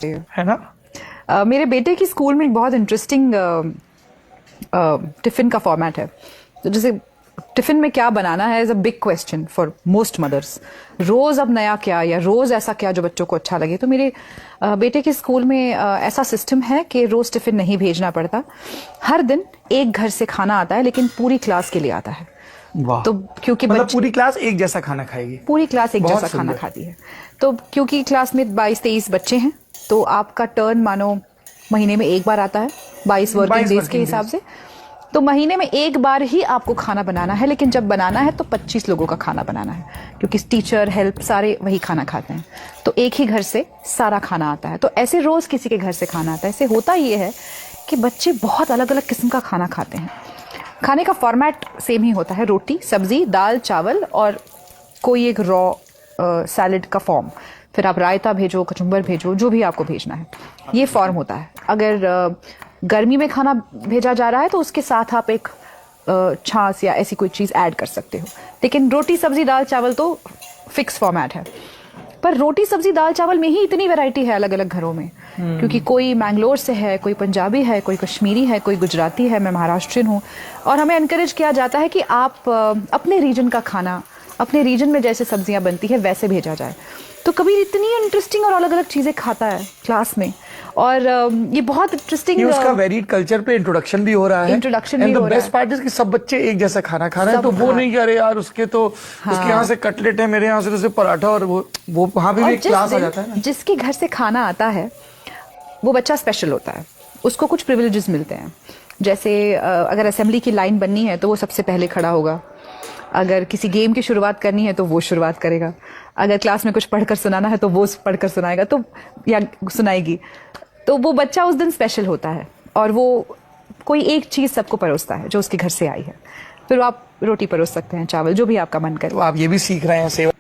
है ना। मेरे बेटे की स्कूल में एक बहुत इंटरेस्टिंग टिफिन का फॉर्मेट है। तो जैसे टिफिन में क्या बनाना है is a big question for most mothers. रोज अब नया क्या, या रोज ऐसा क्या जो बच्चों को अच्छा लगे। तो मेरे बेटे के स्कूल में ऐसा सिस्टम है कि रोज टिफिन नहीं भेजना पड़ता। हर दिन एक घर से खाना आता है, लेकिन पूरी क्लास के लिए आता है। वाह। तो क्योंकि मतलब पूरी क्लास एक जैसा खाना खाएगी। पूरी क्लास एक बहुत जैसा खाना सुंदर। खाती है। तो क्योंकि क्लास में 22-23 बच्चे हैं, तो आपका टर्न मानो महीने में एक बार आता है, 22 वर्किंग 22 डेज के वर्किंग हिसाब डेज। से। तो महीने में एक बार ही आपको खाना बनाना है, लेकिन जब बनाना है तो 25 लोगों का खाना बनाना है, क्योंकि टीचर हेल्प सारे वही खाना खाते हैं। तो एक ही घर से सारा खाना आता है। तो ऐसे रोज किसी के घर से खाना आता है। ऐसे होता ये है कि बच्चे बहुत अलग अलग किस्म का खाना खाते हैं। खाने का फॉर्मेट सेम ही होता है, रोटी सब्जी दाल चावल और कोई एक रॉ सैलड का फॉर्म। फिर आप रायता भेजो, कचुम्बर भेजो, जो भी आपको भेजना है, ये फॉर्म होता है। अगर गर्मी में खाना भेजा जा रहा है तो उसके साथ आप एक छाछ या ऐसी कोई चीज़ ऐड कर सकते हो। लेकिन रोटी सब्जी दाल चावल तो फिक्स फॉर्मेट है। पर रोटी सब्जी दाल चावल में ही इतनी वैरायटी है अलग अलग घरों में, क्योंकि कोई मैंगलोर से है, कोई पंजाबी है, कोई कश्मीरी है, कोई गुजराती है, मैं महाराष्ट्रियन हूँ। और हमें एनकरेज किया जाता है कि आप अपने रीजन का खाना, अपने रीजन में जैसे सब्जियां बनती है वैसे भेजा जाए। तो कबीर इतनी इंटरेस्टिंग और अलग अलग चीज़ें खाता है क्लास में। और ये बहुत इंटरेस्टिंग, उसका वेरिड कल्चर पे इंट्रोडक्शन भी हो रहा है। इंट्रोडक्शन भी हो रहा है। बेस्ट पार्ट इज कि सब बच्चे एक जैसा खाना खा रहे हैं। सब तो वो नहीं कह रहे यार उसके तो हाँ। उसके यहाँ से कटलेट है, मेरे यहाँ से तो सिर्फ पराठा, और वो वहाँ पे भी एक क्लास आ जाता है ना। जिसके घर से खाना आता है वो बच्चा स्पेशल होता है, उसको कुछ प्रिविलेजेस मिलते हैं। जैसे अगर असेंबली की लाइन बननी है तो वो सबसे पहले खड़ा होगा। अगर किसी गेम की शुरुआत करनी है तो वो शुरुआत करेगा। अगर क्लास में कुछ पढ़कर सुनाना है तो वो पढ़कर सुनाएगा, तो या सुनाएगी। तो वो बच्चा उस दिन स्पेशल होता है, और वो कोई एक चीज़ सबको परोसता है जो उसके घर से आई है। फिर आप रोटी परोस सकते हैं, चावल, जो भी आपका मन करे। तो आप ये भी सीख रहे हैं सेवा